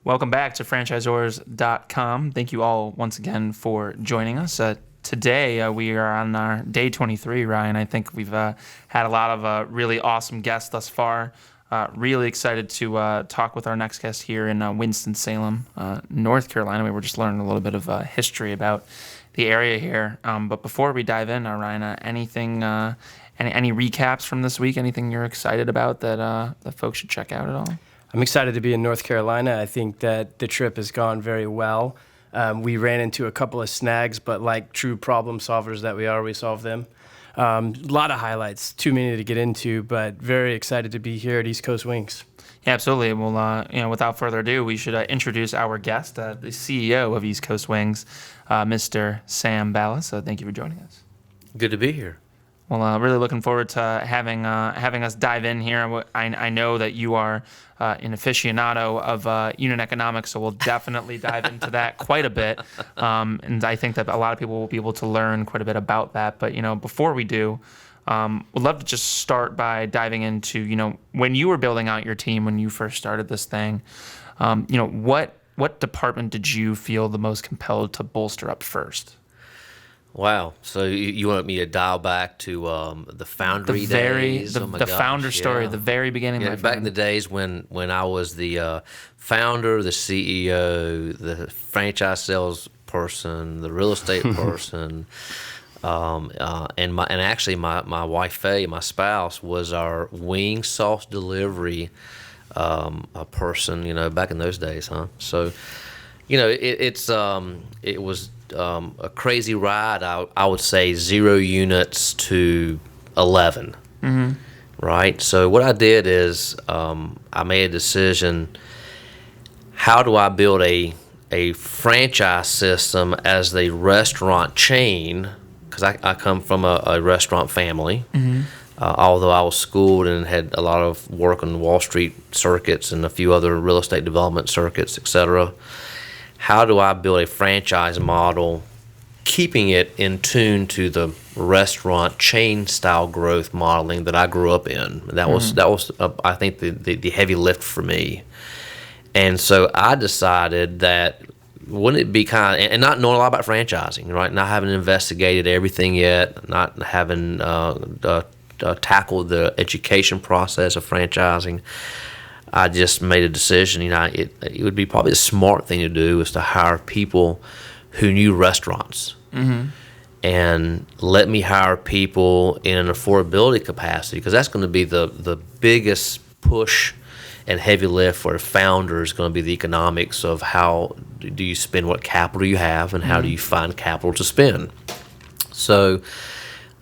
Welcome back to Franchisors.com. Thank you all once again for joining us. Today, we are on our day 23, Ryan. I think we've had a lot of really awesome guests thus far. Really excited to talk with our next guest here in Winston-Salem, North Carolina. We were just learning a little bit of history about the area here. But before we dive in, Ryan, any recaps from this week? Anything you're excited about that folks should check out at all? I'm excited to be in North Carolina. I think that the trip has gone very well. We ran into a couple of snags, but like true problem solvers that we are, we solve them. A lot of highlights, too many to get into, but very excited to be here at East Coast Wings. Yeah, absolutely. Well, without further ado, we should introduce our guest, the CEO of East Coast Wings, Mr. Sam Ballas. So thank you for joining us. Good to be here. Well, really looking forward to having us dive in here. I know that you are an aficionado of unit economics, so we'll definitely dive into that quite a bit. And I think that a lot of people will be able to learn quite a bit about that. But before we do, we'd love to just start by diving into when you were building out your team, when you first started this thing. What department did you feel the most compelled to bolster up first? Wow. So you want me to dial back to the foundry days? The founder story, the very beginning. Yeah, back in the days when I was the founder, the CEO, the franchise salesperson, the real estate person, and actually my wife Faye, my spouse, was our wing sauce delivery person. Back in those days, huh? So it was a crazy ride. I would say 0 units to 11. Mm-hmm. Right. So what I did is I made a decision. How do I build a franchise system as the restaurant chain? Because I come from a restaurant family. Mm-hmm. Although I was schooled and had a lot of work on Wall Street circuits and a few other real estate development circuits, etc. How do I build a franchise model, keeping it in tune to the restaurant chain style growth modeling that I grew up in? That was I think the heavy lift for me. And so I decided that wouldn't it be and not knowing a lot about franchising, right? Not having investigated everything yet, not having tackled the education process of franchising. I just made a decision. It would be probably the smart thing to do is to hire people who knew restaurants, mm-hmm. and let me hire people in an affordability capacity, because that's going to be the biggest push and heavy lift for a founder is going to be the economics of how do you spend what capital you have and how do you find capital to spend. So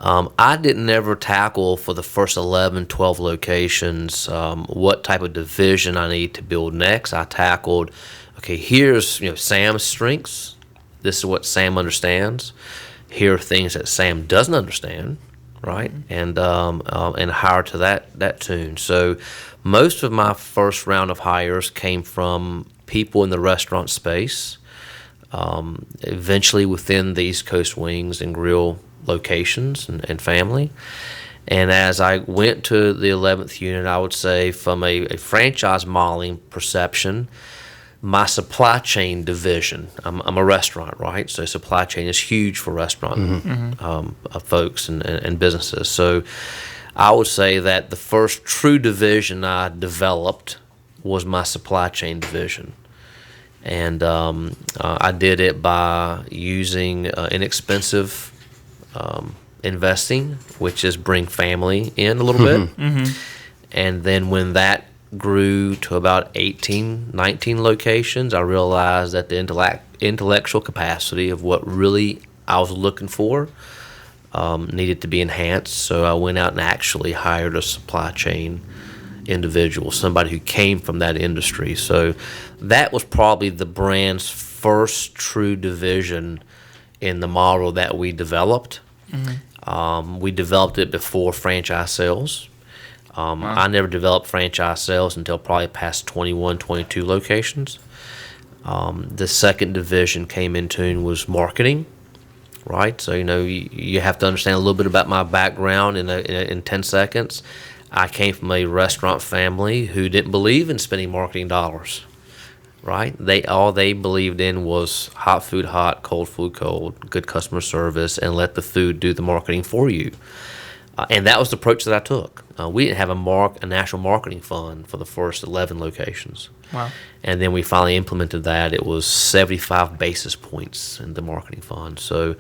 I didn't ever tackle for the first 11, 12 locations what type of division I need to build next. I tackled, okay, here's Sam's strengths. This is what Sam understands. Here are things that Sam doesn't understand, right? Mm-hmm. And hire to that tune. So most of my first round of hires came from people in the restaurant space, eventually within the East Coast Wings and Grill locations and family. And as I went to the 11th unit, I would say from a franchise modeling perception, my supply chain division, I'm a restaurant, right? So supply chain is huge for restaurant mm-hmm. Folks and businesses. So I would say that the first true division I developed was my supply chain division. And I did it by using inexpensive investing, which is bring family in a little bit. Mm-hmm. And then when that grew to about 18, 19 locations, I realized that the intellectual capacity of what really I was looking for needed to be enhanced. So I went out and actually hired a supply chain individual, somebody who came from that industry. So that was probably the brand's first true division in the model that we developed. Mm-hmm. We developed it before franchise sales. Wow. I never developed franchise sales until probably past 21, 22 locations. The second division came in tune was marketing, right? So, you have to understand a little bit about my background in 10 seconds. I came from a restaurant family who didn't believe in spending marketing dollars. right? All they believed in was hot food hot, cold food cold, good customer service, and let the food do the marketing for you. And that was the approach that I took. We didn't have a national marketing fund for the first 11 locations. Wow. And then we finally implemented that. It was 75 basis points in the marketing fund. So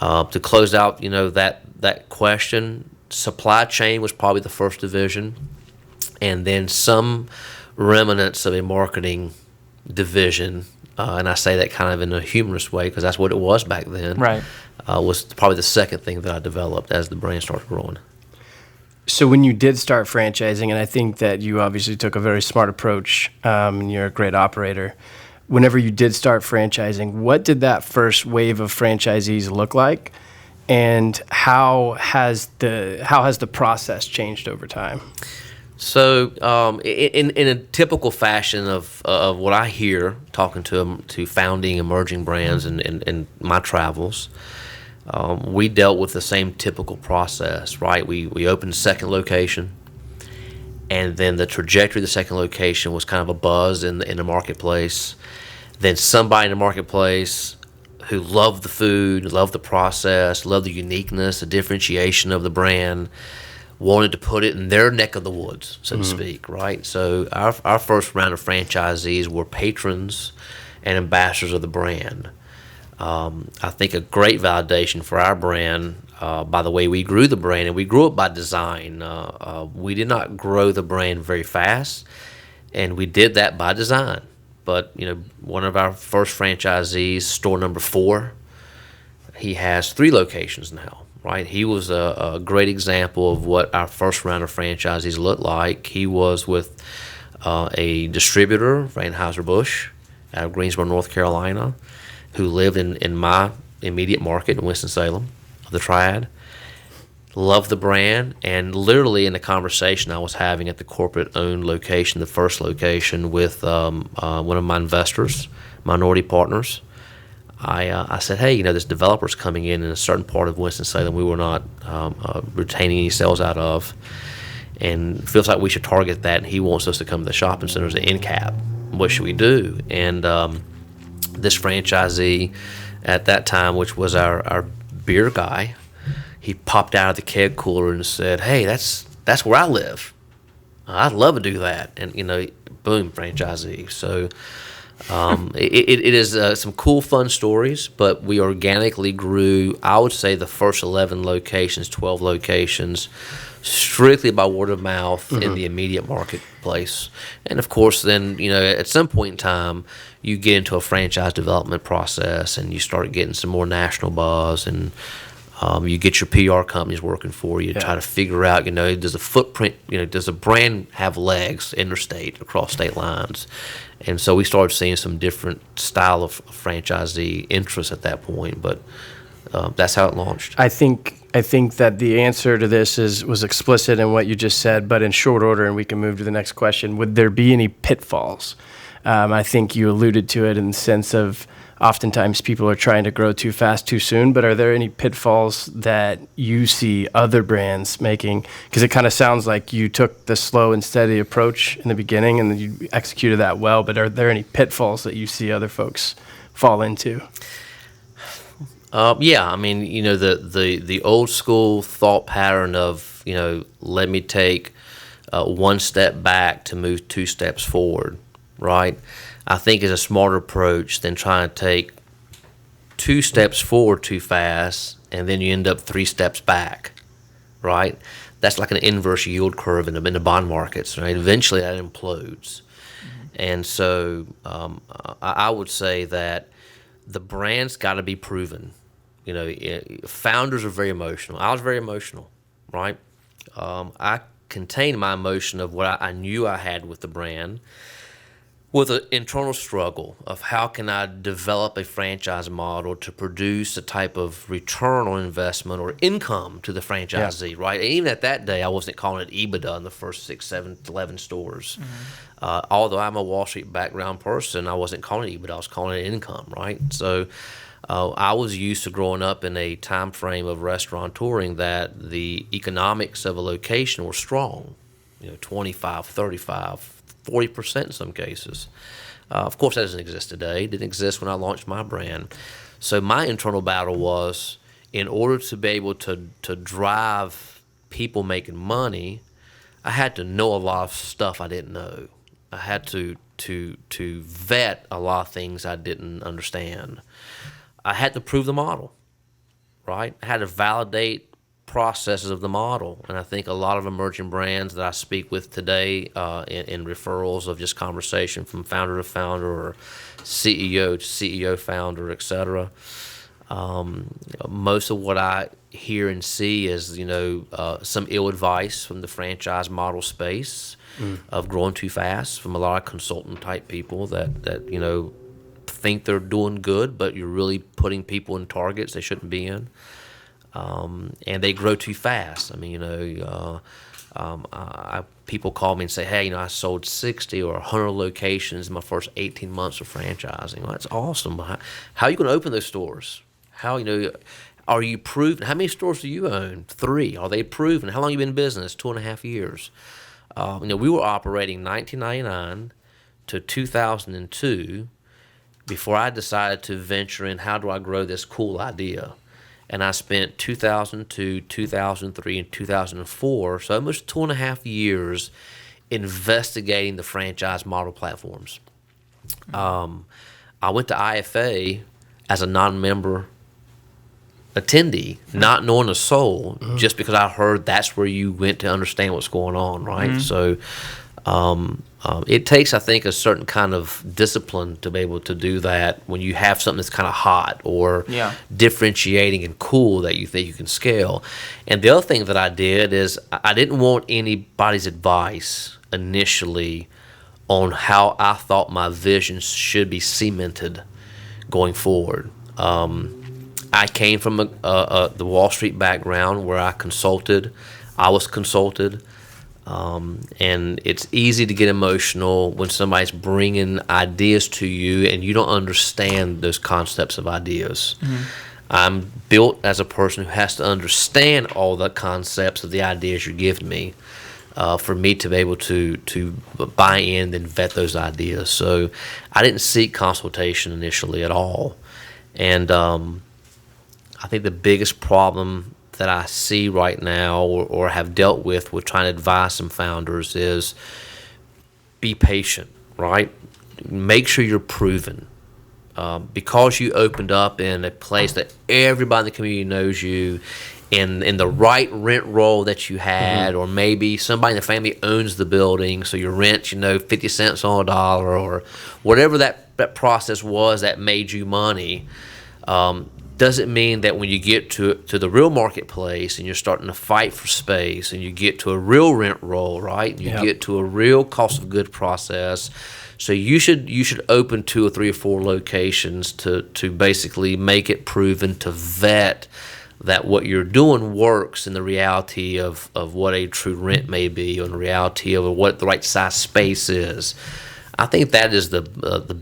to close out, that question, supply chain was probably the first division, and then some remnants of a marketing division. And I say that kind of in a humorous way because that's what it was back then. Right. Was probably the second thing that I developed as the brand started growing. So when you did start franchising, and I think that you obviously took a very smart approach, and you're a great operator. Whenever you did start franchising, what did that first wave of franchisees look like, and how has the process changed over time? So, in a typical fashion of what I hear talking to founding emerging brands and my travels, we dealt with the same typical process, right? We opened a second location, and then the trajectory of the second location was kind of a buzz in the marketplace. Then somebody in the marketplace who loved the food, loved the process, loved the uniqueness, the differentiation of the brand, wanted to put it in their neck of the woods, so to speak, right? So our first round of franchisees were patrons and ambassadors of the brand. I think a great validation for our brand by the way we grew the brand, and we grew it by design. We did not grow the brand very fast, and we did that by design. But, one of our first franchisees, store number 4, he has 3 locations now. Right, he was a great example of what our first round of franchisees looked like. He was with a distributor, Anheuser-Busch, out of Greensboro, North Carolina, who lived in my immediate market in Winston-Salem, of the Triad. Loved the brand, and literally in the conversation I was having at the corporate-owned location, the first location, with one of my investors, minority partners, I said, hey, this developer's coming in a certain part of Winston-Salem we were not retaining any sales out of, and feels like we should target that, and he wants us to come to the shopping center as an end cap. What should we do? And this franchisee at that time, which was our beer guy, he popped out of the keg cooler and said, hey, that's where I live. I'd love to do that. And, boom, franchisee. So it is some cool, fun stories, but we organically grew, I would say, the first 11 locations, 12 locations, strictly by word of mouth in the immediate marketplace. And, of course, then, at some point in time, you get into a franchise development process and you start getting some more national buzz, and you get your PR companies working for you to try to figure out, does the footprint, does the brand have legs interstate, across state lines? And so we started seeing some different style of franchisee interest at that point, but that's how it launched. I think that the answer to this was explicit in what you just said, but in short order, and we can move to the next question, would there be any pitfalls? I think you alluded to it in the sense of oftentimes people are trying to grow too fast too soon, but are there any pitfalls that you see other brands making? Because it kind of sounds like you took the slow and steady approach in the beginning and you executed that well, but are there any pitfalls that you see other folks fall into? Yeah, I mean, the old school thought pattern of, let me take one step back to move 2 steps forward, right? I think is a smarter approach than trying to take 2 steps forward too fast and then you end up 3 steps back, right? That's like an inverse yield curve in the bond markets, right? Eventually that implodes. And so I would say that the brand's got to be proven. Founders are very emotional. I was very emotional, right? I contained my emotion of what I knew I had with the brand, with an internal struggle of how can I develop a franchise model to produce a type of return on investment or income to the franchisee, right? And even at that day, I wasn't calling it EBITDA in the first 6, 7, 11 stores. Although I'm a Wall Street background person, I wasn't calling it EBITDA, I was calling it income, right? So I was used to growing up in a time frame of restaurateuring that the economics of a location were strong, 25, 35, 40% in some cases. Of course, that doesn't exist today. It didn't exist when I launched my brand. So my internal battle was, in order to be able to drive people making money, I had to know a lot of stuff I didn't know. I had to vet a lot of things I didn't understand. I had to prove the model, right? I had to validate processes of the model. And I think a lot of emerging brands that I speak with today in referrals of just conversation from founder to founder or CEO to CEO founder, et cetera, most of what I hear and see is, some ill advice from the franchise model space of growing too fast from a lot of consultant type people that think they're doing good, but you're really putting people in targets they shouldn't be in. And they grow too fast. I mean, people call me and say, hey, I sold 60 or 100 locations in my first 18 months of franchising. Well, that's awesome. How are you going to open those stores? How, are you proven? How many stores do you own? 3. Are they proven? How long have you been in business? 2.5 years. We were operating 1999 to 2002 before I decided to venture in, how do I grow this cool idea? And I spent 2002, 2003, and 2004, so almost 2.5 years investigating the franchise model platforms. I went to IFA as a non-member attendee, not knowing a soul, just because I heard that's where you went to understand what's going on, right? So it takes, I think, a certain kind of discipline to be able to do that when you have something that's kind of hot or differentiating and cool that you think you can scale. And the other thing that I did is I didn't want anybody's advice initially on how I thought my vision should be cemented going forward. I came from the Wall Street background where I was consulted. And it's easy to get emotional when somebody's bringing ideas to you and you don't understand those concepts of ideas. I'm built as a person who has to understand all the concepts of the ideas you're giving me for me to be able to buy in and vet those ideas. So I didn't seek consultation initially at all. And I think the biggest problem that I see right now or have dealt with trying to advise some founders is be patient, right? Make sure you're proven. Because you opened up in a place that everybody in the community knows you, in the right rent roll that you had, or maybe somebody in the family owns the building, so your rent's 50 cents on a dollar, or whatever that process was that made you money. Doesn't mean that when you get to the real marketplace and you're starting to fight for space and you get to a real rent roll, right? You get to a real cost of good process. So you should open 2 or 3 or 4 locations to basically make it proven, to vet that what you're doing works in the reality of what a true rent may be, or the reality of what the right size space is. I think that is the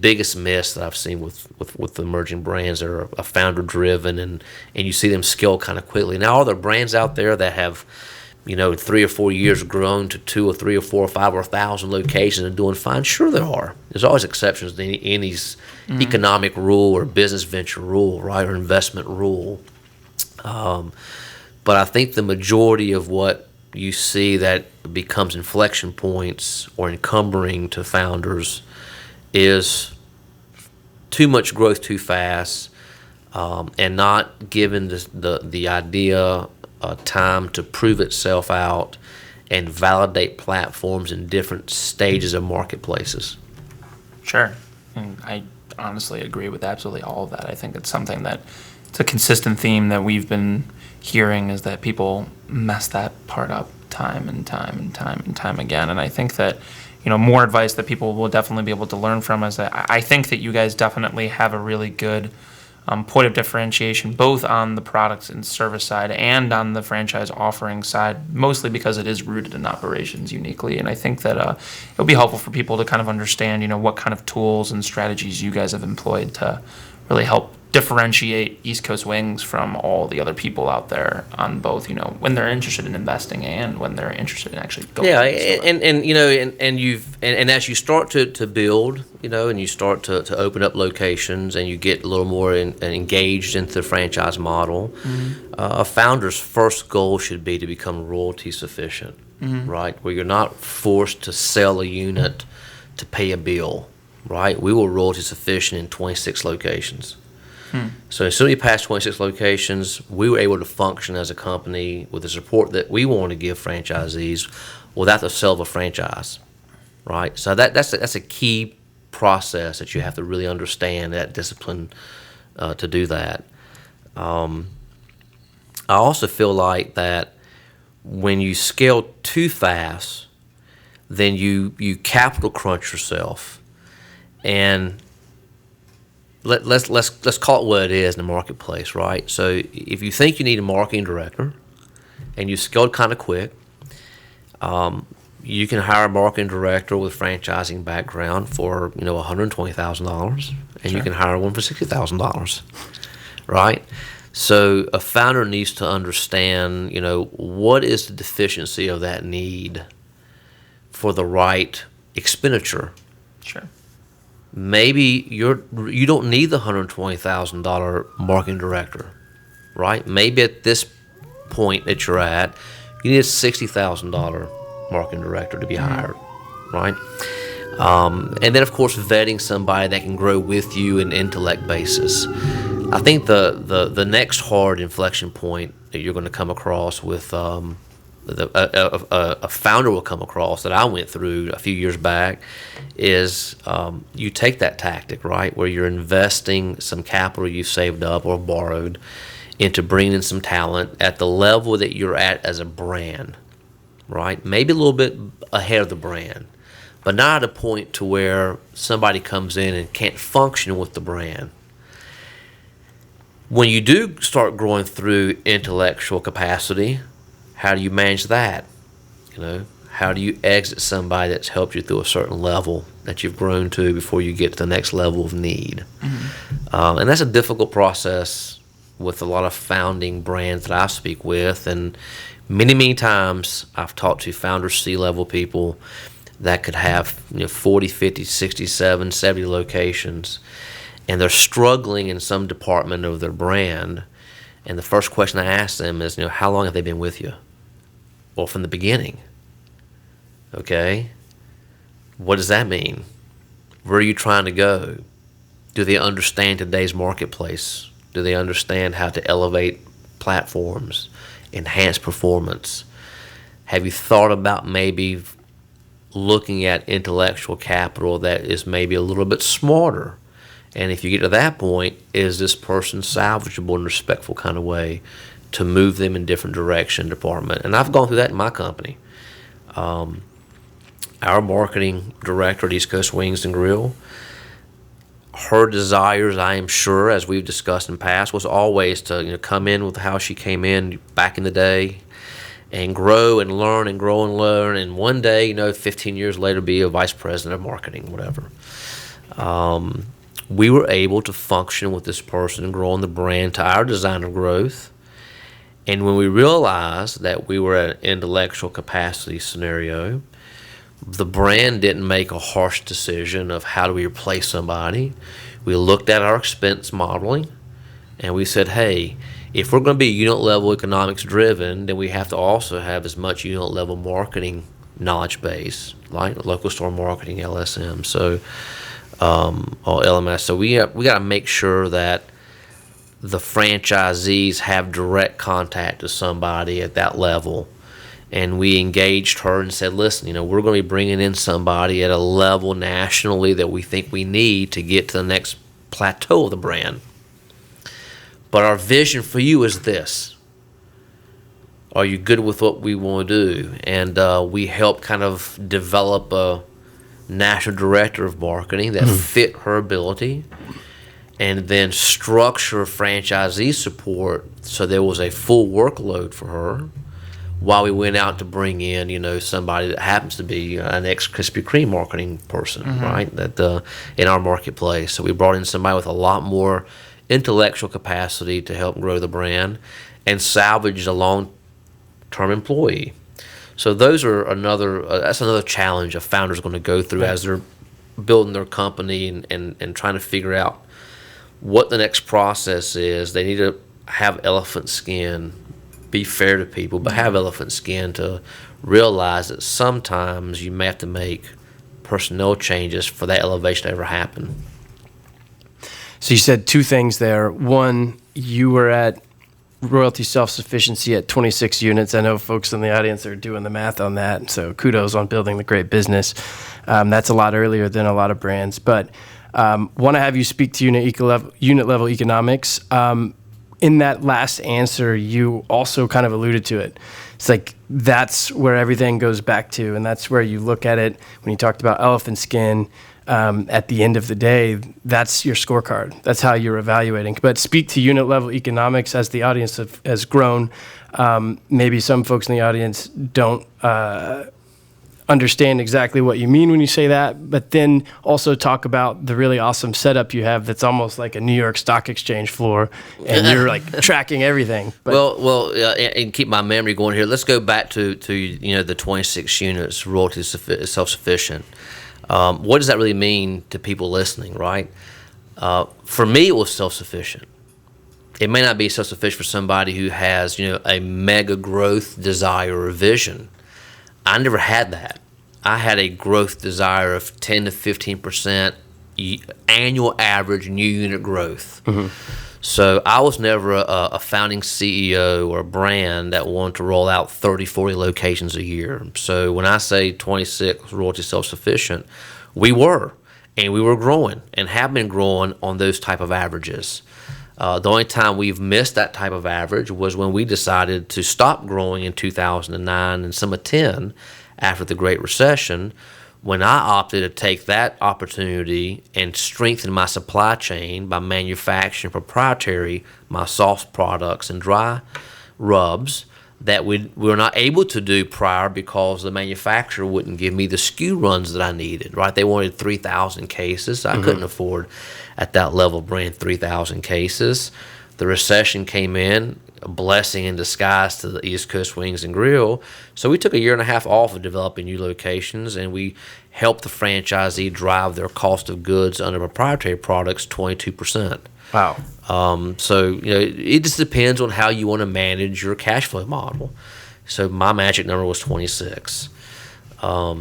biggest miss that I've seen with the emerging brands that are founder driven, and you see them scale kind of quickly. Now, are there brands out there that have, 3 or 4 years grown to 2 or 3 or 4 or 5 or 1,000 locations and doing fine? Sure, there are. There's always exceptions to any economic rule or business venture rule, right, or investment rule. But I think the majority of what you see that becomes inflection points or encumbering to founders is too much growth too fast, and not giving the idea time to prove itself out and validate platforms in different stages of marketplaces. Sure. And I honestly agree with absolutely all of that. I think it's something that it's a consistent theme that we've been hearing, is that people mess that part up time and time again. And I think that, more advice that people will definitely be able to learn from is that I think that you guys definitely have a really good point of differentiation, both on the products and service side and on the franchise offering side, mostly because it is rooted in operations uniquely. And I think that it'll be helpful for people to kind of understand, what kind of tools and strategies you guys have employed to really help differentiate East Coast Wings from all the other people out there on both, when they're interested in investing and when they're interested in actually going. Yeah, and as you start to build, and you start to open up locations, and you get a little more engaged into the franchise model, a founder's first goal should be to become royalty sufficient, right? Where you're not forced to sell a unit to pay a bill, right? We were royalty sufficient in 26 locations. So as soon as we passed 26 locations, we were able to function as a company with the support that we want to give franchisees without the sale of a franchise, right? So that's a key process that you have to really understand, that discipline to do that. I also feel like that when you scale too fast, then you capital crunch yourself, and let's call it what it is in the marketplace, right? So if you think you need a marketing director and you scaled kind of quick, you can hire a marketing director with franchising background for $120,000, and you can hire one for $60,000, right? So a founder needs to understand, what is the deficiency of that need for the right expenditure. Sure. Maybe you don't need the $120,000 marketing director, right? Maybe at this point that you're at, you need a $60,000 marketing director to be hired, right? And then, of course, vetting somebody that can grow with you in intellect basis. I think the next hard inflection point that you're going to come across with a founder will come across that I went through a few years back is you take that tactic, right, where you're investing some capital you've saved up or borrowed into bringing in some talent at the level that you're at as a brand, right? Maybe a little bit ahead of the brand, but not at a point to where somebody comes in and can't function with the brand. When you do start growing through intellectual capacity, how do you manage that? How do you exit somebody that's helped you through a certain level that you've grown to before you get to the next level of need? And that's a difficult process with a lot of founding brands that I speak with. And many times I've talked to founder C-level people that could have 40, 50, 60, 70 locations, and they're struggling in some department of their brand. And the first question I ask them is, how long have they been with you? Well, from the beginning. Okay? What does that mean? Where are you trying to go? Do they understand today's marketplace? Do they understand how to elevate platforms, enhance performance? Have you thought about maybe looking at intellectual capital that is maybe a little bit smarter? And if you get to that point, is this person salvageable in a respectful kind of way to move them in different direction department? And I've gone through that in my company. Our marketing director at East Coast Wings and Grill, her desires, I am sure, as we've discussed in the past, was always to come in with how she came in back in the day and grow and learn and grow and learn, and one day, 15 years later, be a vice president of marketing, whatever. We were able to function with this person and grow on the brand to our design of growth. And when we realized that we were at an intellectual capacity scenario, the brand didn't make a harsh decision of how do we replace somebody. We looked at our expense modeling, and we said, hey, if we're going to be unit level economics driven, then we have to also have as much unit level marketing knowledge base, like local store marketing, LSM, or LMS. So we got to make sure that the franchisees have direct contact to somebody at that level. And we engaged her and said, listen, we're going to be bringing in somebody at a level nationally that we think we need to get to the next plateau of the brand. But our vision for you is this. Are you good with what we want to do? And we helped kind of develop a national director of marketing that fit her ability, and then structure franchisee support so there was a full workload for her while we went out to bring in, somebody that happens to be an ex-Krispy Kreme marketing person, right? That in our marketplace. So we brought in somebody with a lot more intellectual capacity to help grow the brand and salvage a long-term employee. So those are that's another challenge a founder's going to go through as they're building their company and trying to figure out what the next process is. They need to have elephant skin, be fair to people, but have elephant skin to realize that sometimes you may have to make personnel changes for that elevation to ever happen. So you said two things there. One, you were at royalty self-sufficiency at 26 units. I know folks in the audience are doing the math on that, so kudos on building the great business. That's a lot earlier than a lot of brands. But want to have you speak to unit level economics. In that last answer, you also kind of alluded to it. It's like that's where everything goes back to, and that's where you look at it when you talked about elephant skin. At the end of the day, that's your scorecard. That's how you're evaluating. But speak to unit level economics as the audience has grown. Maybe some folks in the audience don't understand exactly what you mean when you say that, but then also talk about the really awesome setup you have that's almost like a New York Stock Exchange floor, and you're like tracking everything. But and keep my memory going here. Let's go back to the 26 units, royalty self-sufficient. What does that really mean to people listening, right? For me, it was self-sufficient. It may not be self-sufficient for somebody who has, a mega growth desire or vision. I never had that. I had a growth desire of 10 to 15% annual average new unit growth. Mm-hmm. So I was never a founding CEO or a brand that wanted to roll out 30, 40 locations a year. So when I say 26 royalty self-sufficient, we were growing and have been growing on those type of averages. The only time we've missed that type of average was when we decided to stop growing in 2009 and some of 10 after the Great Recession, when I opted to take that opportunity and strengthen my supply chain by manufacturing proprietary my sauce products and dry rubs that we were not able to do prior because the manufacturer wouldn't give me the SKU runs that I needed, right? They wanted 3,000 cases. I couldn't afford at that level brand 3,000 cases. The recession came in, a blessing in disguise to the East Coast Wings and Grill. So we took a year and a half off of developing new locations, and we helped the franchisee drive their cost of goods under proprietary products 22%. Wow. So it just depends on how you want to manage your cash flow model. So my magic number was 26. ULE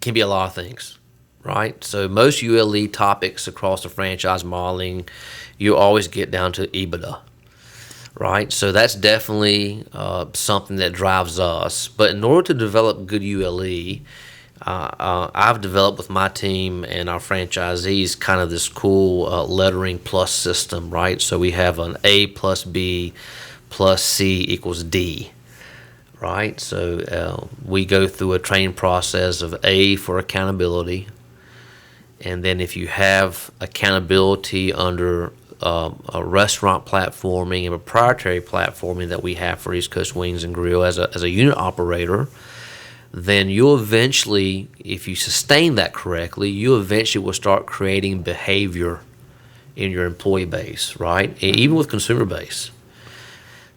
can be a lot of things, right? So most ULE topics across the franchise modeling, you always get down to EBITDA, right? So that's definitely something that drives us. But in order to develop good ULE, I've developed with my team and our franchisees kind of this cool lettering plus system, right? So we have an A plus B plus C equals D, right? So we go through a training process of A for accountability. And then if you have accountability under a restaurant platforming and proprietary platforming that we have for East Coast Wings and Grill as a unit operator, then you'll eventually, if you sustain that correctly, you eventually will start creating behavior in your employee base, right? And even with consumer base.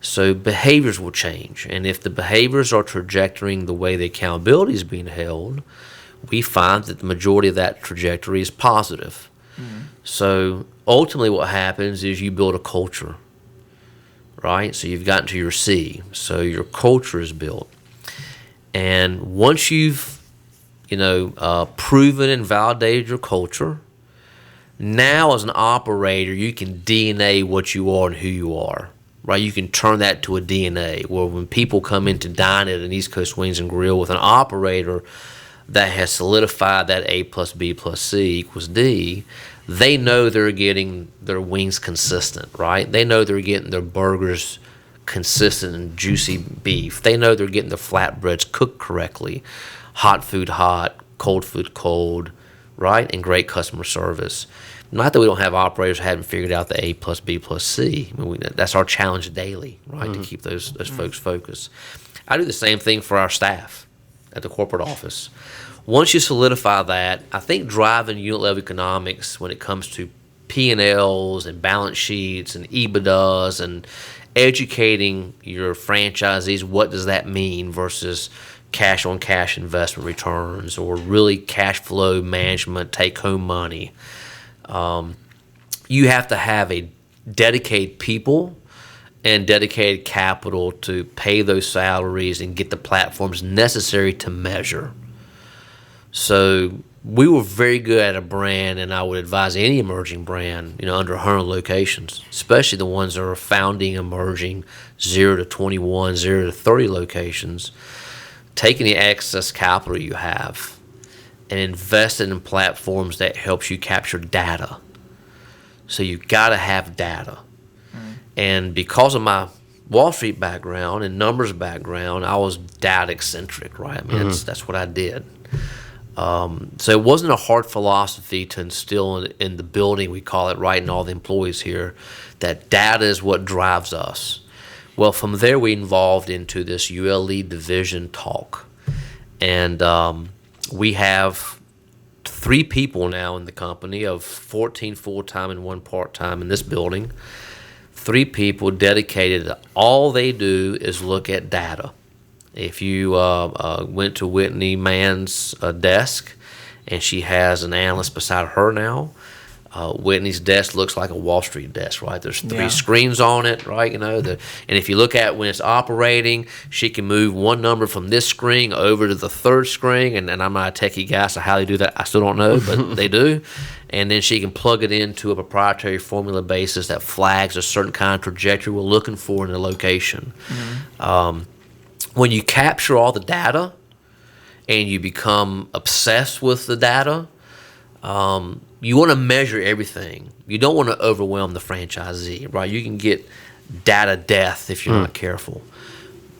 So behaviors will change. And if the behaviors are trajectorying the way the accountability is being held, we find that the majority of that trajectory is positive. Mm-hmm. So ultimately what happens is you build a culture, right? So you've gotten to your C. So your culture is built. And once you've, proven and validated your culture, now as an operator, you can DNA what you are and who you are, right? You can turn that to a DNA where when people come in to dine at an East Coast Wings and Grill with an operator that has solidified that A plus B plus C equals D, they know they're getting their wings consistent, right? They know they're getting their burgers consistent and juicy beef. They know they're getting the flatbreads cooked correctly, hot food hot, cold food cold, right? And great customer service. Not that we don't have operators who haven't figured out the A plus B plus C. I mean, that's our challenge daily, right, to keep those folks focused. I do the same thing for our staff at the corporate office. Once you solidify that, I think driving unit level economics when it comes to P&Ls and balance sheets and EBITDAs and educating your franchisees, what does that mean versus cash on cash investment returns or really cash flow management, take home money. You have to have a dedicated people and dedicated capital to pay those salaries and get the platforms necessary to measure. So we were very good at a brand, and I would advise any emerging brand, under 100 locations, especially the ones that are founding, emerging, 0 to 21, 0 to 30 locations, taking the excess capital you have and invest it in platforms that helps you capture data. So you got to have data. And because of my Wall Street background and numbers background, I was data eccentric, right? I mean, that's what I did. So it wasn't a hard philosophy to instill in the building, we call it, right, and all the employees here, that data is what drives us. Well, from there we evolved into this ULE division talk. And we have 3 people now in the company, of 14 full-time and 1 part-time in this building. 3 people dedicated to all they do is look at data. If you went to Whitney Mann's desk, and she has an analyst beside her now, Whitney's desk looks like a Wall Street desk, right? There's 3 screens on it, right? And if you look at when it's operating, she can move one number from this screen over to the 3rd screen, and I'm not a techie guy, so how they do that, I still don't know, but they do. And then she can plug it into a proprietary formula basis that flags a certain kind of trajectory we're looking for in the location. When you capture all the data and you become obsessed with the data, you want to measure everything. You don't want to overwhelm the franchisee, right? You can get data death if you're not careful.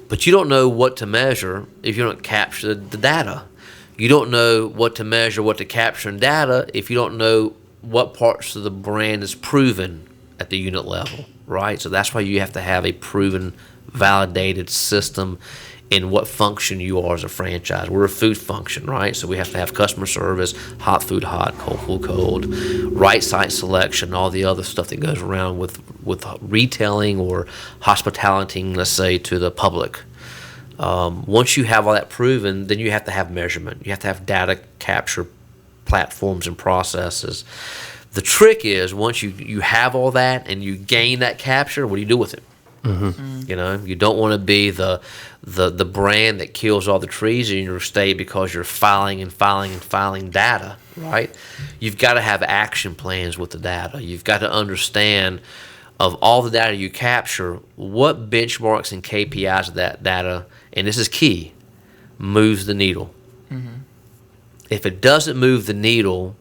But you don't know what to measure if you don't capture the data. You don't know what to measure, what to capture in data if you don't know what parts of the brand is proven at the unit level, right? So that's why you have to have a proven, validated system in what function you are as a franchise. We're a food function, right? So we have to have customer service, hot food hot, cold food cold, right site selection, all the other stuff that goes around with retailing or hospitality, let's say, to the public. Once you have all that proven, then you have to have measurement. You have to have data capture platforms and processes. The trick is, once you have all that and you gain that capture, what do you do with it? You don't want to be the brand that kills all the trees in your state because you're filing data, right? You've got to have action plans with the data. You've got to understand, of all the data you capture, what benchmarks and KPIs of that data, and this is key, moves the needle. If it doesn't move the needle,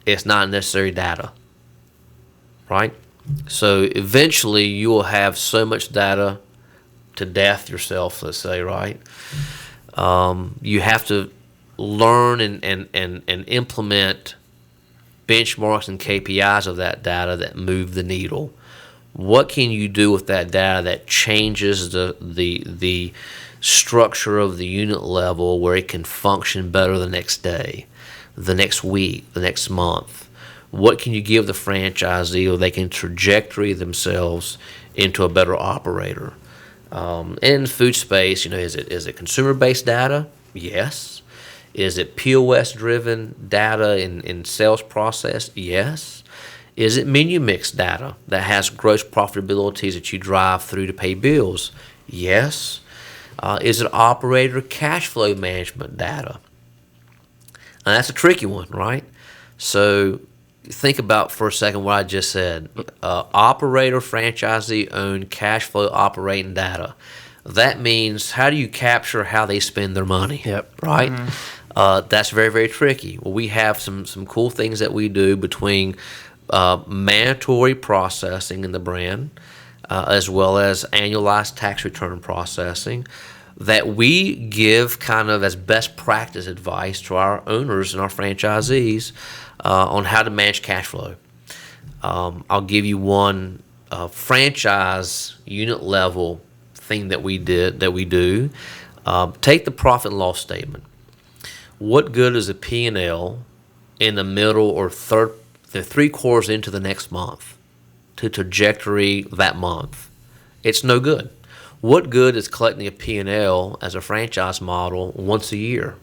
it's not necessary data, right? So eventually you will have so much data to death yourself, let's say, right? You have to learn and implement benchmarks and KPIs of that data that move the needle. What can you do with that data that changes the structure of the unit level where it can function better the next day, the next week, the next month? What can you give the franchisee so they can trajectory themselves into a better operator? In food space, is it consumer-based data? Yes. Is it POS-driven data in sales process? Yes. Is it menu mix data that has gross profitabilities that you drive through to pay bills? Yes. Is it operator cash flow management data? And that's a tricky one, right? So think about for a second what I just said. Operator, franchisee owned cash flow operating data. That means, how do you capture how they spend their money? Yep. Right? That's very, very tricky. Well, we have some cool things that we do between mandatory processing in the brand, as well as annualized tax return processing. that we give kind of as best practice advice to our owners and our franchisees on how to manage cash flow. I'll give you one franchise unit level thing that we do. Take the profit and loss statement. What good is a P&L in the middle or the 3 quarters into the next month to trajectory that month? It's no good. What good is collecting a P&L as a franchise model once a year?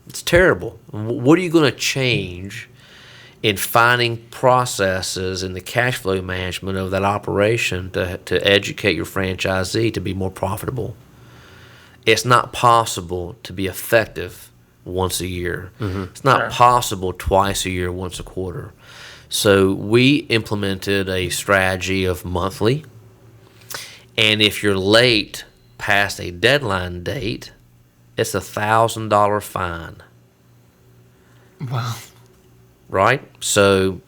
It's terrible. What are you going to change in finding processes in the cash flow management of that operation to educate your franchisee to be more profitable? It's not possible to be effective once a year. It's not possible twice a year, once a quarter. So we implemented a strategy of monthly. And if you're late past a deadline date, it's $1,000 fine. Wow. Right? So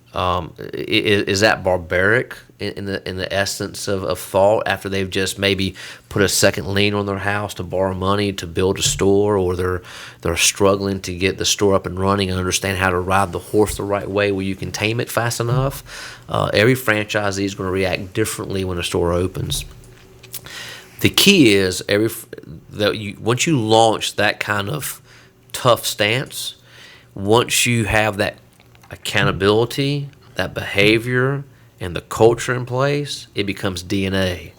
is that barbaric in the essence of thought after they've just maybe put a second lien on their house to borrow money to build a store, or they're struggling to get the store up and running and understand how to ride the horse the right way where you can tame it fast enough? Every franchisee is going to react differently when a store opens. The key is once you launch that kind of tough stance, once you have that accountability, that behavior, and the culture in place, it becomes DNA.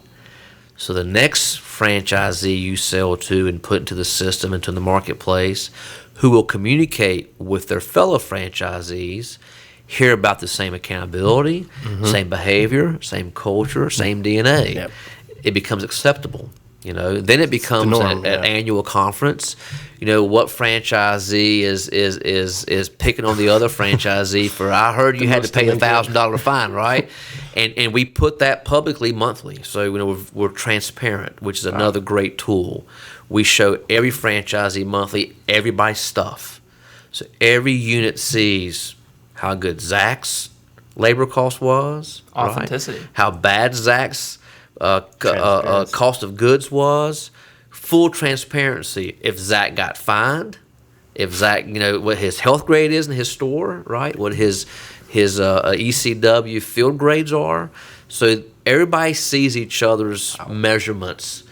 So the next franchisee you sell to and put into the system, into the marketplace, who will communicate with their fellow franchisees, hear about the same accountability, same behavior, same culture, same DNA. Yep. It becomes acceptable. Then it becomes an annual conference. What franchisee is picking on the other franchisee for? I heard you had to pay $1,000 fine, right? And we put that publicly monthly, so we're transparent, which is another great tool. We show every franchisee monthly everybody's stuff, so every unit sees how good Zach's labor cost was, Authenticity. right? How bad Zach's cost of goods was. Full transparency. If Zach got fined, if Zach, what his health grade is in his store, right? What his ECW field grades are. So everybody sees each other's measurements,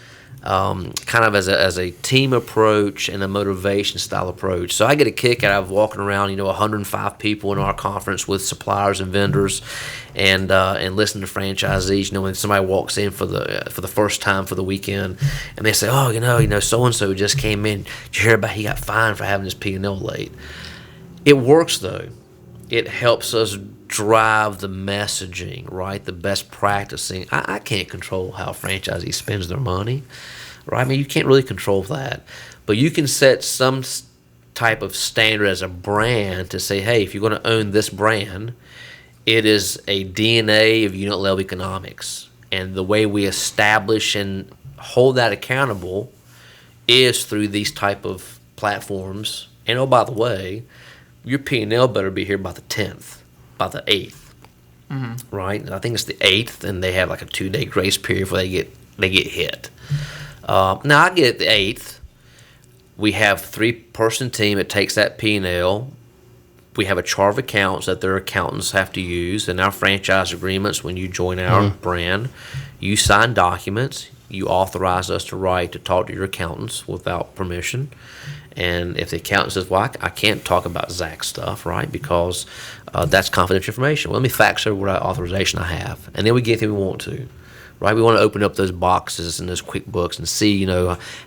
kind of as a team approach and a motivation style approach. So I get a kick out of walking around, 105 people in our conference with suppliers and vendors, and listening to franchisees. When somebody walks in for the first time for the weekend, and they say, "Oh, so and so just came in. Did you hear about he got fined for having his P&L late?" It works though. It helps us drive the messaging, right? The best practicing. I can't control how a franchisee spends their money, right? I mean, you can't really control that. But you can set some type of standard as a brand to say, hey, if you're going to own this brand, it is a DNA of unit level economics. And the way we establish and hold that accountable is through these type of platforms. And oh, by the way, your P&L better be here by the 10th. By the 8th, right? I think it's the 8th, and they have like a 2-day grace period before they get hit. Now I get it the 8th. We have 3-person team that takes that P&L. We have a chart of accounts that their accountants have to use, and our franchise agreements. When you join our brand, you sign documents. You authorize us to talk to your accountants without permission. And if the accountant says, well, I can't talk about Zach's stuff, right, because that's confidential information. Well, let me fax over what authorization I have. And then we get anything we want to, right? We want to open up those boxes and those QuickBooks and see,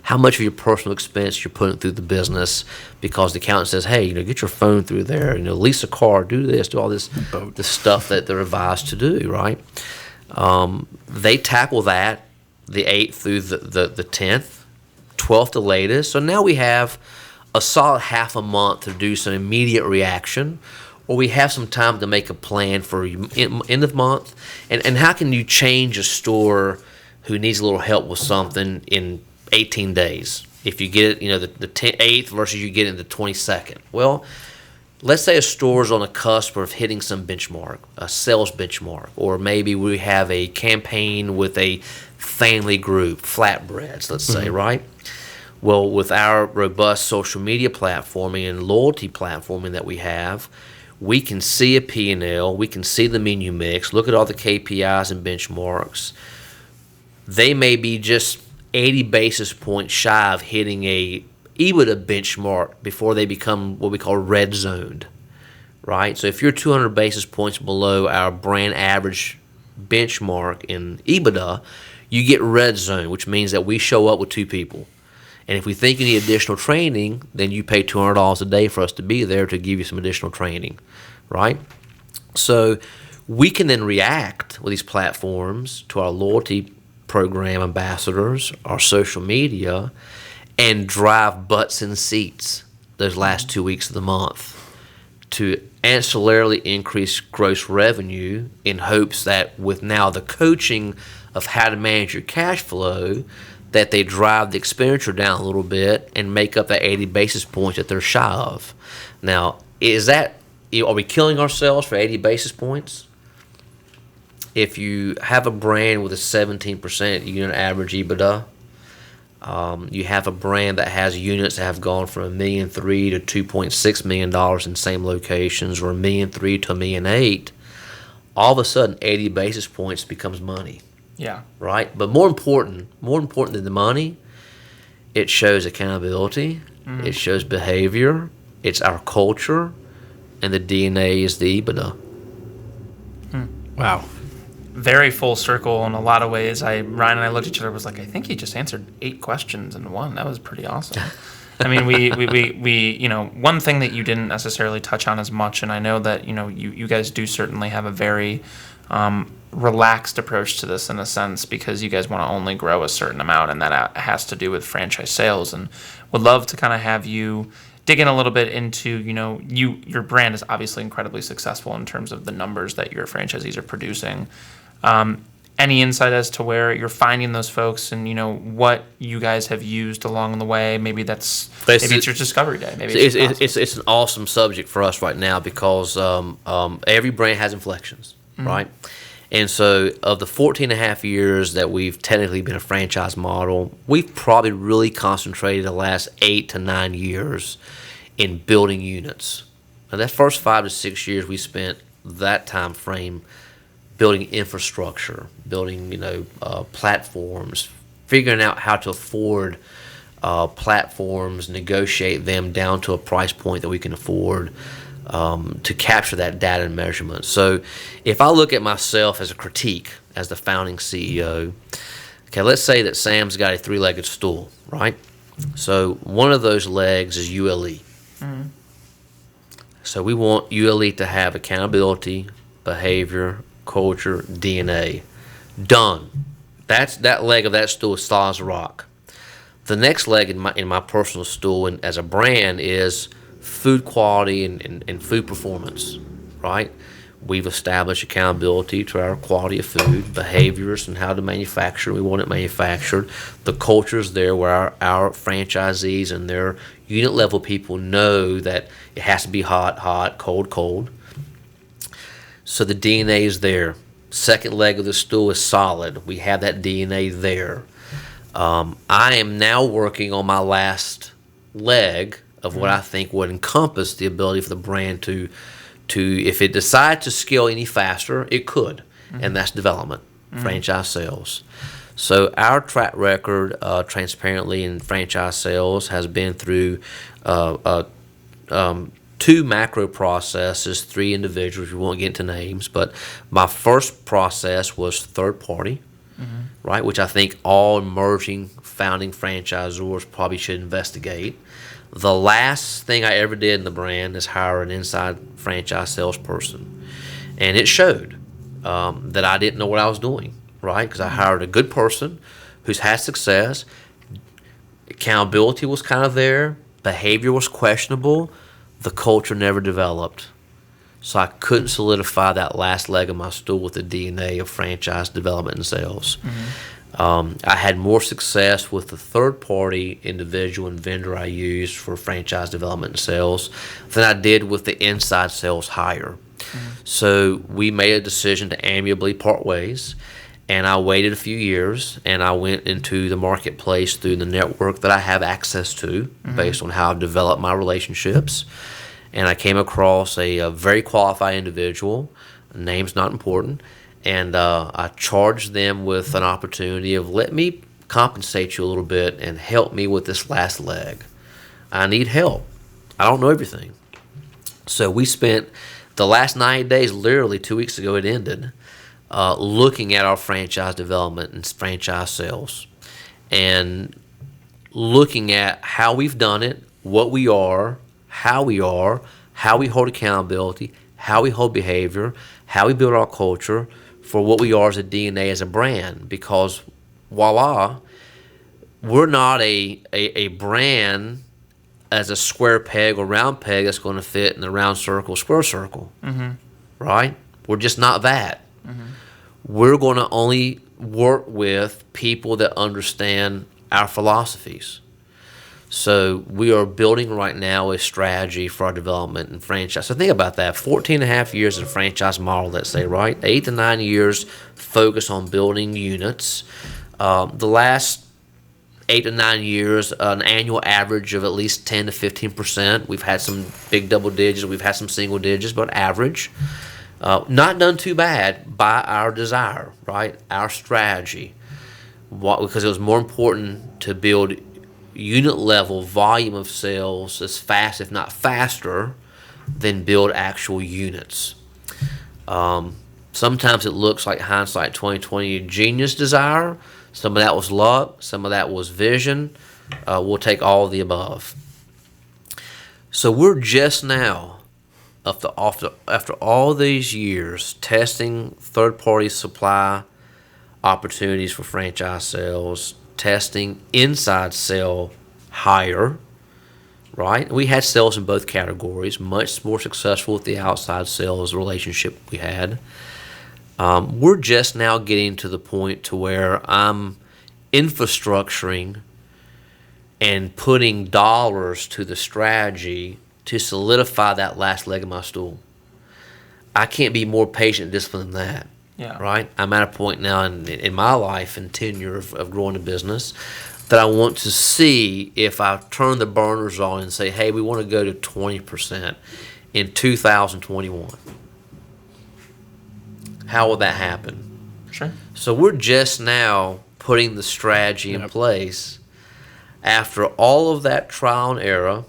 how much of your personal expense you're putting through the business, because the accountant says, hey, get your phone through there, lease a car, do this, do all this, the stuff that they're advised to do, right? They tackle that the 8th through the 10th. 12th the latest. So now we have a solid half a month to do some immediate reaction, or we have some time to make a plan for end of month. And how can you change a store who needs a little help with something in 18 days? If you get it, the 8th versus you get it the 22nd. Well, let's say a store's on a cusp of hitting some benchmark, a sales benchmark, or maybe we have a campaign with a family group, flatbreads, let's say, right? Well, with our robust social media platforming and loyalty platforming that we have, we can see a P&L, we can see the menu mix, look at all the KPIs and benchmarks. They may be just 80 basis points shy of hitting a EBITDA benchmark before they become what we call red zoned, right? So if you're 200 basis points below our brand average benchmark in EBITDA, you get red zone, which means that we show up with 2 people. And if we think you need additional training, then you pay $200 a day for us to be there to give you some additional training, right? So we can then react with these platforms to our loyalty program ambassadors, our social media, and drive butts in seats those last 2 weeks of the month to ancillarily increase gross revenue in hopes that with now the coaching of how to manage your cash flow, that they drive the expenditure down a little bit and make up that 80 basis points that they're shy of. Now, are we killing ourselves for 80 basis points? If you have a brand with a 17% unit average EBITDA, you have a brand that has units that have gone from $1.3 million to $2.6 million in same locations, or $1.3 million to $1.8 million, all of a sudden 80 basis points becomes money. Yeah. Right? But more important than the money, it shows accountability, it shows behavior, it's our culture, and the DNA is the EBITDA. Wow. Very full circle in a lot of ways. Ryan and I looked at each other, was like, I think he just answered 8 questions in one. That was pretty awesome. I mean, we one thing that you didn't necessarily touch on as much, and I know that, you guys do certainly have a very relaxed approach to this in a sense, because you guys want to only grow a certain amount, and that has to do with franchise sales. And would love to kind of have you dig in a little bit into, your brand is obviously incredibly successful in terms of the numbers that your franchisees are producing. Any insight as to where you're finding those folks, and what you guys have used along the way? Maybe it's your discovery day. Maybe it's an awesome subject for us right now, because every brand has inflections, right? And so of the 14 and a half years that we've technically been a franchise model, we've probably really concentrated the last 8 to 9 years in building units. Now, that first 5 to 6 years, we spent that time frame building infrastructure, building platforms, figuring out how to afford platforms, negotiate them down to a price point that we can afford, to capture that data and measurement. So if I look at myself as a critique, as the founding CEO, okay, let's say that Sam's got a 3-legged stool, right? So one of those legs is ULE. So we want ULE to have accountability, behavior, culture, DNA. Done. That leg of that stool is solid as a rock. The next leg in my personal stool and as a brand is food quality and food performance, right? We've established accountability to our quality of food, behaviors, and how to manufacture. We want it manufactured. The culture is there where our franchisees and their unit level people know that it has to be hot, hot, cold, cold. So the DNA is there. Second leg of the stool is solid. We have that DNA there. I am now working on my last leg of what I think would encompass the ability for the brand to if it decides to scale any faster, it could, and that's development, franchise sales. So our track record, transparently in franchise sales, has been through 2 macro processes, 3 individuals. We won't get into names, but my first process was third party, right, which I think all emerging founding franchisors probably should investigate. The last thing I ever did in the brand is hire an inside franchise salesperson. And it showed that I didn't know what I was doing, right? Because I hired a good person who's had success. Accountability was kind of there. Behavior was questionable. The culture never developed. So I couldn't solidify that last leg of my stool with the DNA of franchise development and sales. I had more success with the third-party individual and vendor I used for franchise development and sales than I did with the inside sales hire. So we made a decision to amicably part ways, and I waited a few years, and I went into the marketplace through the network that I have access to based on how I've developed my relationships. And I came across a very qualified individual, name's not important, and I charged them with an opportunity of, let me compensate you a little bit and help me with this last leg. I need help. I don't know everything. So we spent the last 90 days, literally 2 weeks ago it ended, looking at our franchise development and franchise sales and looking at how we've done it, what we are, how we hold accountability, how we hold behavior, how we build our culture for what we are as a DNA, as a brand. Because voila, we're not a brand as a square peg or round peg that's going to fit in the round circle, square circle, right? We're just not that. We're going to only work with people that understand our philosophies. So we are building right now a strategy for our development and franchise. So think about that, 14 and a half years of franchise model, let's say, right? 8 to 9 years focus on building units. The last 8 to 9 years, an annual average of at least 10 to 15%. We've had some big double digits, we've had some single digits, but average. Not done too bad by our desire, right? Our strategy. Because it was more important to build unit level volume of sales as fast, if not faster, than build actual units. Sometimes it looks like hindsight 2020 genius desire. Some of that was luck. Some of that was vision. We'll take all of the above. So we're just now, after all these years, testing third-party supply opportunities for franchise sales, testing inside sale hire, right? We had sales in both categories, much more successful with the outside sales relationship we had. We're just now getting to the point to where I'm infrastructuring and putting dollars to the strategy to solidify that last leg of my stool. I can't be more patient and disciplined than that. Yeah. Right? I'm at a point now in my life and tenure of growing a business that I want to see if I turn the burners on and say, hey, we want to go to 20% in 2021. How will that happen? Sure. So we're just now putting the strategy in place after all of that trial and error,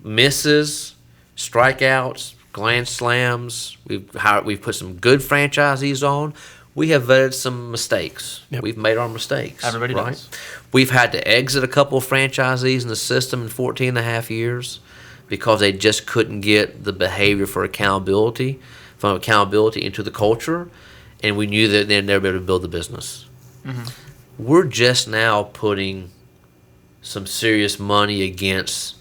misses, strikeouts, grand slams. We've put some good franchisees on. We have vetted some mistakes. Yep. We've made our mistakes. Everybody right? does. We've had to exit a couple of franchisees in the system in 14 and a half years because they just couldn't get the behavior for accountability, from accountability into the culture, and we knew that they'd never be able to build the business. We're just now putting some serious money against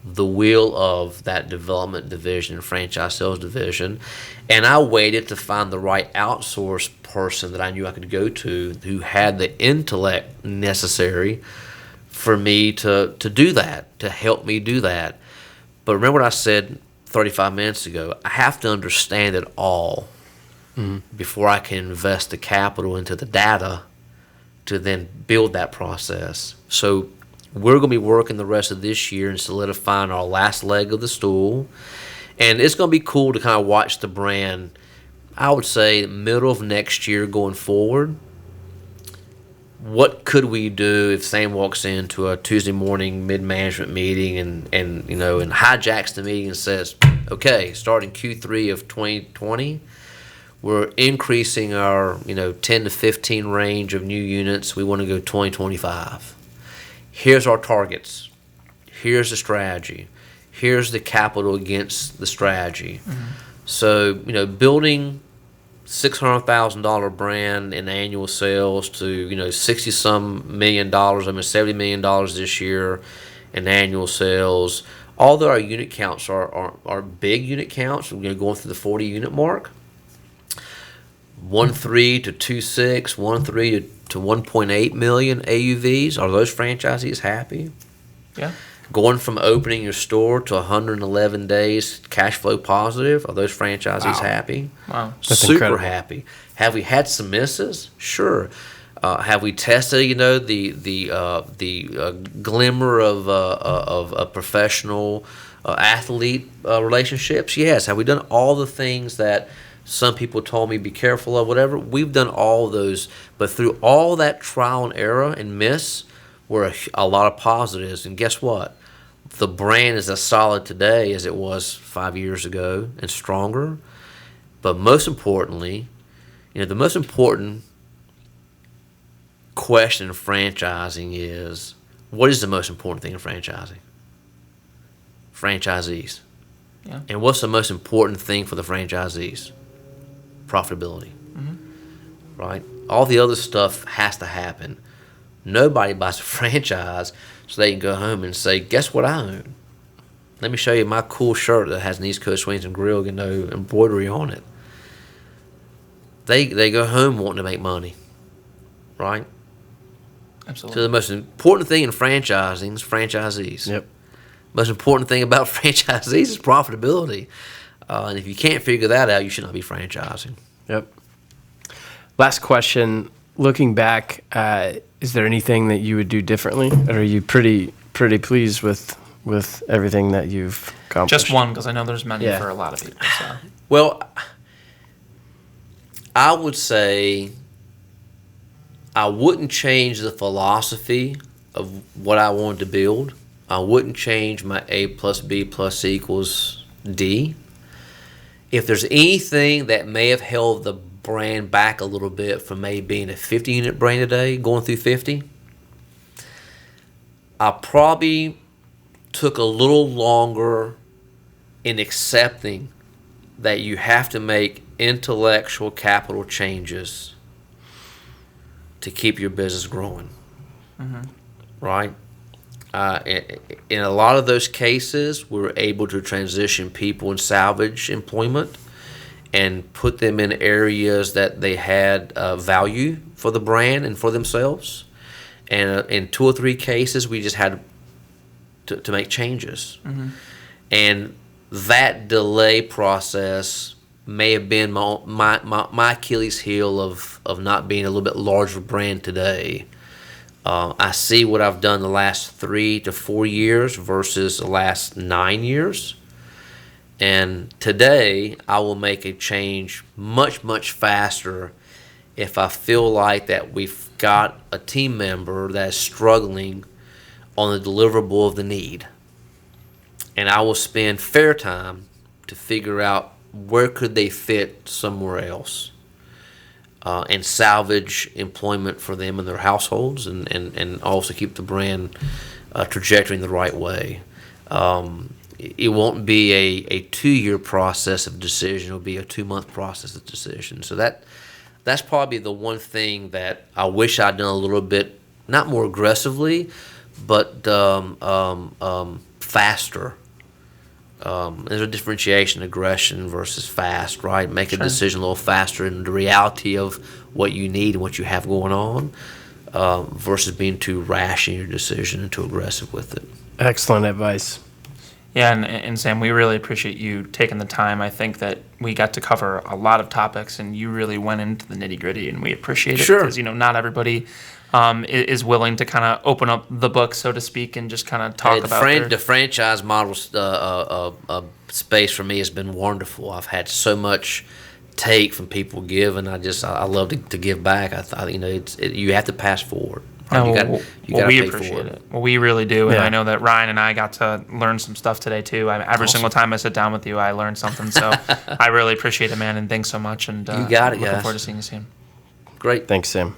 the wheel of that development division, franchise sales division, and I waited to find the right outsource person that I knew I could go to who had the intellect necessary for me to do that, to help me do that. But remember what I said 35 minutes ago, I have to understand it all before I can invest the capital into the data to then build that process. So we're going to be working the rest of this year and solidifying our last leg of the stool. And it's going to be cool to kind of watch the brand, I would say, middle of next year going forward. What could we do if Sam walks into a Tuesday morning mid-management meeting and hijacks the meeting and says, okay, starting Q3 of 2020, we're increasing our 10 to 15 range of new units. We want to go 2025. Here's our targets. Here's the strategy. Here's the capital against the strategy. So, building $600,000 brand in annual sales to, $60-some million, $70 million this year in annual sales. Although our unit counts are big unit counts, we're going through the 40 unit mark. 1.3 to 2.6, 1.3 to 1.8 million AUVs. Are those franchisees happy? Yeah. Going from opening your store to 111 days cash flow positive. Are those franchisees happy? Wow. That's Super incredible. happy. Have we had some misses? Sure. Have we tested, the glimmer of a professional athlete relationships? Yes. Have we done all the things that some people told me be careful of? Whatever. We've done all of those, but through all that trial and error and miss, were a lot of positives. And guess what? The brand is as solid today as it was 5 years ago, and stronger. But most importantly, the most important question in franchising is, what is the most important thing in franchising? Franchisees. Yeah. And what's the most important thing for the franchisees? Profitability. Right? All the other stuff has to happen. Nobody buys a franchise so they can go home and say, guess what I own? Let me show you my cool shirt that has an East Coast Wings and Grill, embroidery on it. They go home wanting to make money, right? Absolutely. So the most important thing in franchising is franchisees. Yep. Most important thing about franchisees is profitability. And if you can't figure that out, you should not be franchising. Yep. Last question. Looking back, is there anything that you would do differently, or are you pretty pleased with everything that you've accomplished? Just one, because I know there's many Yeah. for a lot of people. So. Well, I would say I wouldn't change the philosophy of what I wanted to build. I wouldn't change my A plus B plus C equals D. If there's anything that may have held the brand back a little bit from maybe being a 50-unit brand today, going through 50, I probably took a little longer in accepting that you have to make intellectual capital changes to keep your business growing. Right? In a lot of those cases, we were able to transition people in salvage employment and put them in areas that they had value for the brand and for themselves. And in 2 or 3 cases, we just had to make changes. And that delay process may have been my Achilles heel of not being a little bit larger brand today. I see what I've done the last 3 to 4 years versus the last 9 years. And today, I will make a change much, much faster if I feel like that we've got a team member that is struggling on the deliverable of the need. And I will spend fair time to figure out where could they fit somewhere else, and salvage employment for them and their households, and also keep the brand trajectory in the right way. It won't be a 2-year process of decision. It'll be a 2-month process of decision. So that's probably the one thing that I wish I'd done a little bit, not more aggressively, but faster. There's a differentiation, aggression versus fast, right? Make a decision a little faster in the reality of what you need and what you have going on, versus being too rash in your decision and too aggressive with it. Excellent advice. Yeah, and Sam, we really appreciate you taking the time. I think that we got to cover a lot of topics, and you really went into the nitty-gritty, and we appreciate it. Sure. Because, not everybody is willing to kind of open up the book, so to speak, and just kind of talk about the franchise model space for me has been wonderful. I've had so much take from people give, and I love to give back. You have to pass forward. No, You gotta we pay appreciate for it. Well, we really do, and Yeah. I know that Ryan and I got to learn some stuff today too. Every single time I sit down with you, I learn something. So I really appreciate it, man, and thanks so much. And You got it, looking guys. forward to seeing you soon. Great. Thanks, Sam.